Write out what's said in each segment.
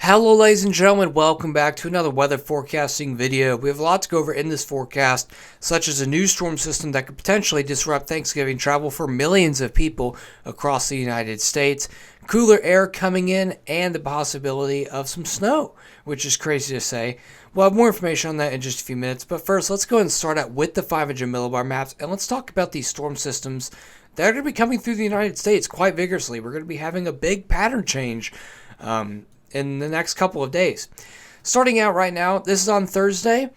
Hello ladies and gentlemen, welcome back to another weather forecasting video. We have a lot to go over in this forecast, such as a new storm system that could potentially disrupt Thanksgiving travel for millions of people across the United States, cooler air coming in, and the possibility of some snow, which is crazy to say. We'll have more information on that in just a few minutes, but first let's go ahead and start out with the 500 millibar maps, and let's talk about these storm systems that are going to be coming through the United States quite vigorously. We're going to be having a big pattern change in the next couple of days. Starting out right now, this is on Thursday.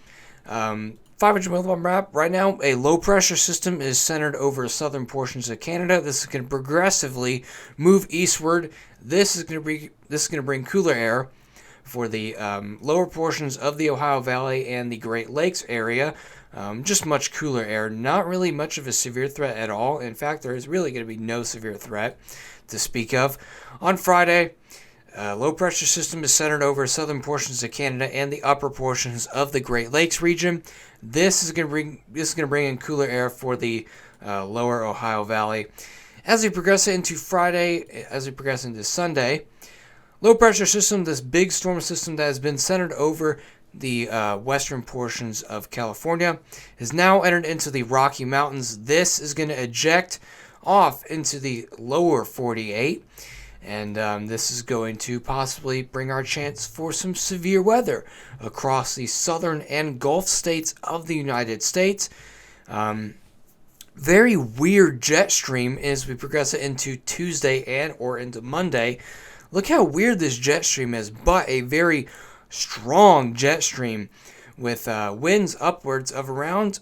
500 millibar map. Right now, a low pressure system is centered over southern portions of Canada. This is going to progressively move eastward. This is going to bring cooler air for the lower portions of the Ohio Valley and the Great Lakes area. Just much cooler air. Not really much of a severe threat at all. In fact, there is really going to be no severe threat to speak of. On Friday, low pressure system is centered over southern portions of Canada and the upper portions of the Great Lakes region. This is going to bring in cooler air for the lower Ohio Valley. As we progress into Friday, as we progress into Sunday, low pressure system, this big storm system that has been centered over the western portions of California, has now entered into the Rocky Mountains. This is going to eject off into the lower 48. And this is going to possibly bring our chance for some severe weather across the southern and Gulf states of the United States. Very weird jet stream as we progress into Tuesday and or into Monday. Look how weird this jet stream is, but a very strong jet stream with winds upwards of around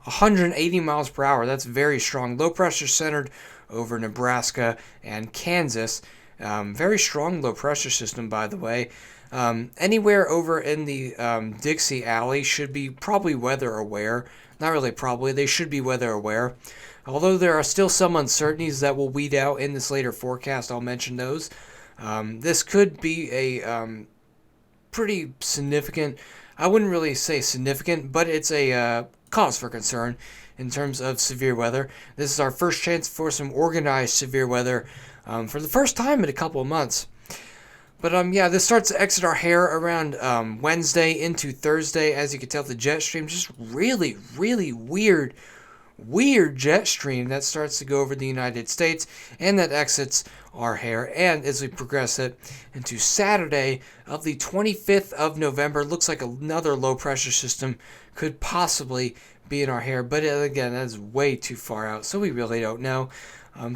180 miles per hour. That's very strong. Low pressure centered over Nebraska and Kansas. Very strong low pressure system, by the way. Anywhere over in the Dixie Alley should be probably weather aware. Not really probably, they should be weather aware. Although there are still some uncertainties that will weed out in this later forecast, I'll mention those. This could be a pretty significant, I wouldn't really say significant, but it's a cause for concern in terms of severe weather. This is our first chance for some organized severe weather for the first time in a couple of months. But yeah, this starts to exit our hair around Wednesday into Thursday. As you can tell, the jet stream, just really, really weird jet stream that starts to go over the United States and that exits our hair. And as we progress it into Saturday of the 25th of November, looks like another low pressure system could possibly be in our hair, but again, that's way too far out, so we really don't know.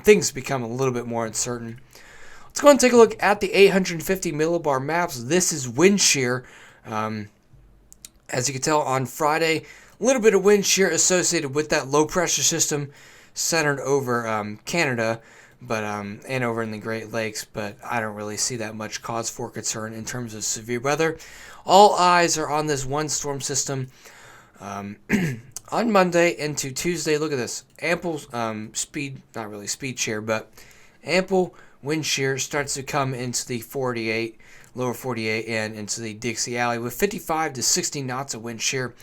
Things become a little bit more uncertain. Let's go and take a look at the 850 millibar maps. This is wind shear. As you can tell, on Friday, a little bit of wind shear associated with that low pressure system centered over Canada, but and over in the Great Lakes, but I don't really see that much cause for concern in terms of severe weather. All eyes are on this one storm system. On Monday into Tuesday, look at this. Ample speed, not really speed shear, but ample wind shear starts to come into the 48, lower 48, and into the Dixie Alley with 55 to 60 knots of wind shear.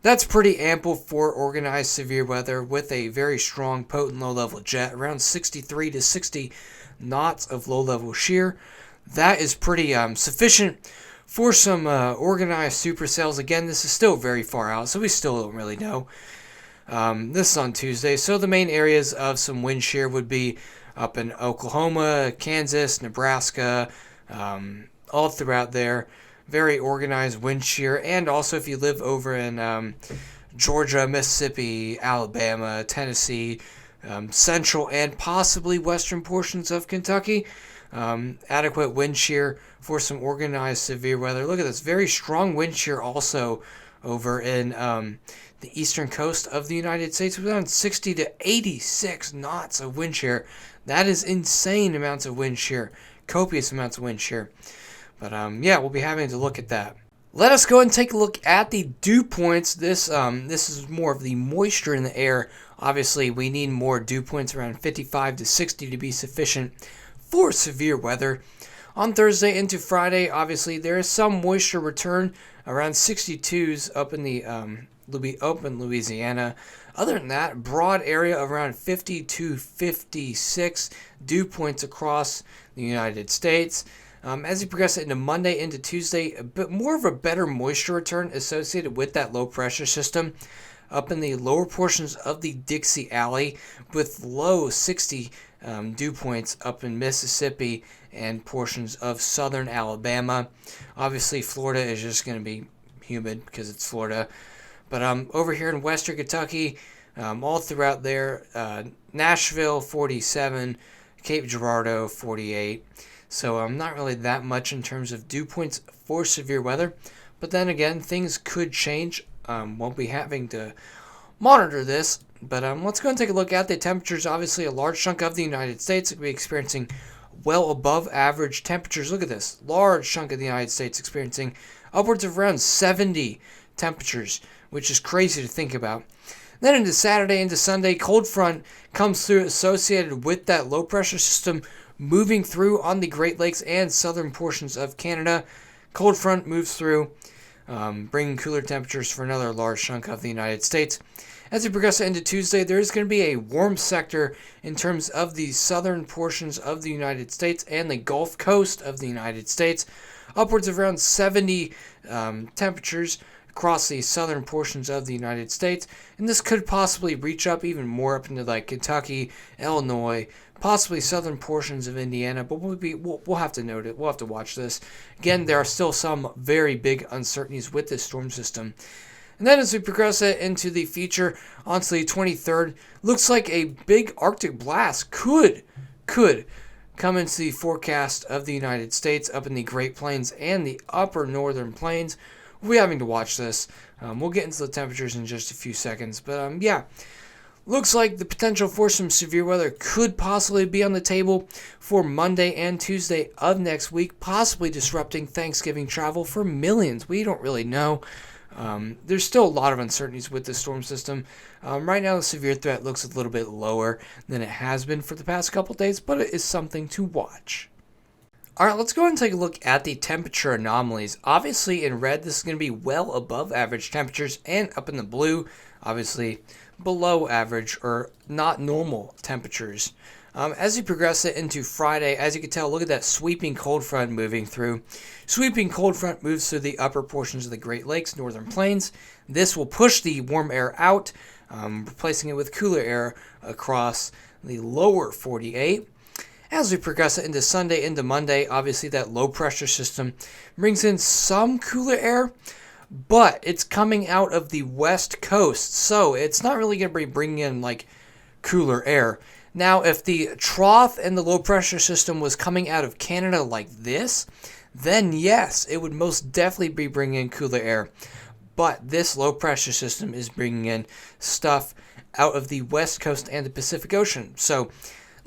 That's pretty ample for organized severe weather with a very strong, potent low-level jet, around 63 to 60 knots of low-level shear. That is pretty sufficient for some organized supercells. Again, this is still very far out, so we still don't really know. This is on Tuesday, so the main areas of some wind shear would be up in Oklahoma, Kansas, Nebraska, all throughout there. Very organized wind shear, and also if you live over in Georgia, Mississippi, Alabama, Tennessee, central and possibly western portions of Kentucky, adequate wind shear for some organized severe weather. Look at this, very strong wind shear also over in the eastern coast of the United States with around 60 to 86 knots of wind shear. That is insane amounts of wind shear, copious amounts of wind shear. But yeah, we'll be having to look at that. Let us go and take a look at the dew points. This is more of the moisture in the air. Obviously, we need more dew points around 55 to 60 to be sufficient for severe weather. On Thursday into Friday, obviously, there is some moisture return around 62s up in the Louisiana. Other than that, broad area around 50 to 56 dew points across the United States. As you progress into Monday into Tuesday, a bit more of a better moisture return associated with that low pressure system up in the lower portions of the Dixie Alley with low 60 dew points up in Mississippi and portions of southern Alabama. Obviously, Florida is just going to be humid because it's Florida. But over here in western Kentucky, all throughout there, Nashville 47, Cape Girardeau 48. So not really that much in terms of dew points for severe weather. But then again, things could change. Won't be having to monitor this. But let's go and take a look at the temperatures. Obviously, a large chunk of the United States will be experiencing well above average temperatures. Look at this. Large chunk of the United States experiencing upwards of around 70 temperatures, which is crazy to think about. Then into Saturday, into Sunday, cold front comes through associated with that low pressure system moving through on the Great Lakes and southern portions of Canada. Cold front moves through, bringing cooler temperatures for another large chunk of the United States. As we progress into Tuesday, there is going to be a warm sector in terms of the southern portions of the United States and the Gulf Coast of the United States. Upwards of around 70 temperatures across the southern portions of the United States, and this could possibly reach up even more up into like Kentucky, Illinois, possibly southern portions of Indiana, but we'll have to note it. We'll have to watch this. Again, there are still some very big uncertainties with this storm system. And then as we progress into the feature onto the 23rd, looks like a big Arctic blast could come into the forecast of the United States up in the Great Plains and the upper northern plains. We'll be having to watch this. We'll get into the temperatures in just a few seconds. But yeah, looks like the potential for some severe weather could possibly be on the table for Monday and Tuesday of next week, possibly disrupting Thanksgiving travel for millions. We don't really know. There's still a lot of uncertainties with this storm system. Right now, the severe threat looks a little bit lower than it has been for the past couple days, but it is something to watch. All right, let's go ahead and take a look at the temperature anomalies. Obviously, in red, this is going to be well above average temperatures, and up in the blue, obviously, below average or not normal temperatures. As you progress it into Friday, as you can tell, look at that sweeping cold front moving through. Sweeping cold front moves through the upper portions of the Great Lakes, northern plains. This will push the warm air out, replacing it with cooler air across the lower 48. As we progress into Sunday, into Monday, obviously that low pressure system brings in some cooler air, but it's coming out of the west coast, so it's not really going to be bringing in like cooler air. Now, if the trough and the low pressure system was coming out of Canada like this, then yes, it would most definitely be bringing in cooler air. But this low pressure system is bringing in stuff out of the west coast and the Pacific Ocean. So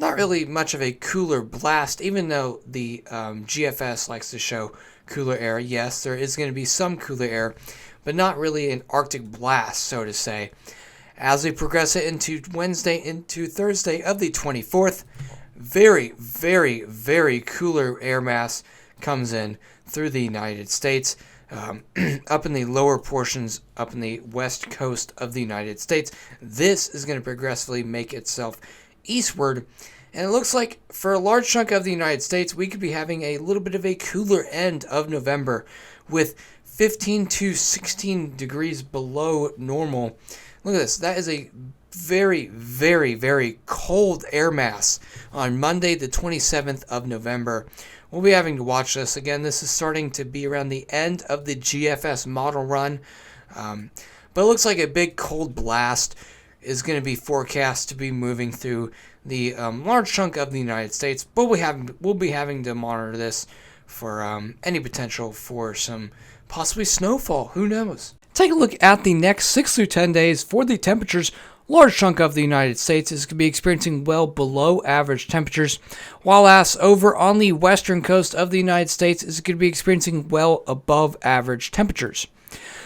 not really much of a cooler blast, even though the GFS likes to show cooler air. Yes, there is going to be some cooler air, but not really an Arctic blast, so to say. As we progress it into Wednesday into Thursday of the 24th, very, very, very cooler air mass comes in through the United States, up in the lower portions, up in the west coast of the United States. This is going to progressively make itself eastward, and it looks like for a large chunk of the United States, we could be having a little bit of a cooler end of November with 15 to 16 degrees below normal. Look at this. That is a very, very, very cold air mass on Monday, the 27th of November. We'll be having to watch this. Again, this is starting to be around the end of the GFS model run. But it looks like a big cold blast is going to be forecast to be moving through the large chunk of the United States. But we'll be having to monitor this for any potential for some possibly snowfall. Who knows? Take a look at the next 6 through 10 days for the temperatures. Large chunk of the United States is going to be experiencing well below average temperatures, while as over on the western coast of the United States is going to be experiencing well above average temperatures.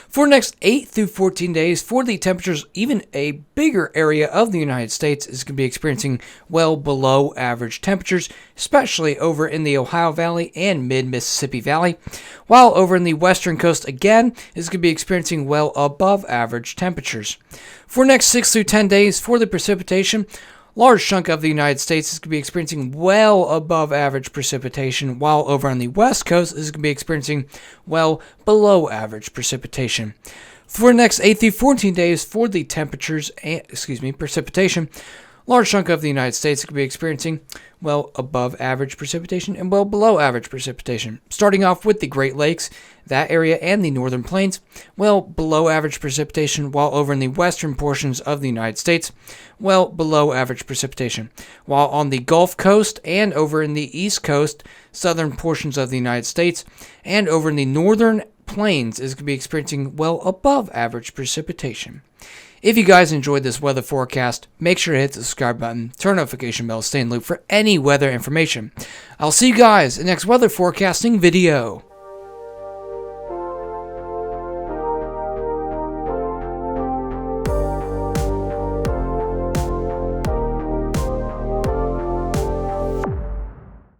For the next 8 through 14 days, for the temperatures, even a bigger area of the United States is going to be experiencing well below average temperatures, especially over in the Ohio Valley and mid-Mississippi Valley, while over in the western coast, again, is going to be experiencing well above average temperatures. For the next 6 through 10 days, for the precipitation, Large chunk of the United States is going to be experiencing well above average precipitation, while over on the west coast is going to be experiencing well below average precipitation. For the next 8 through 14 days for the precipitation, large chunk of the United States is going to be experiencing well above average precipitation and well below average precipitation. Starting off with the Great Lakes, that area and the northern plains, well below average precipitation, while over in the western portions of the United States, well below average precipitation. While on the Gulf Coast and over in the East Coast, southern portions of the United States, and over in the northern plains is going to be experiencing well above average precipitation. If you guys enjoyed this weather forecast, make sure to hit the subscribe button, turn notification bell, stay in the loop for any weather information. I'll see you guys in the next weather forecasting video.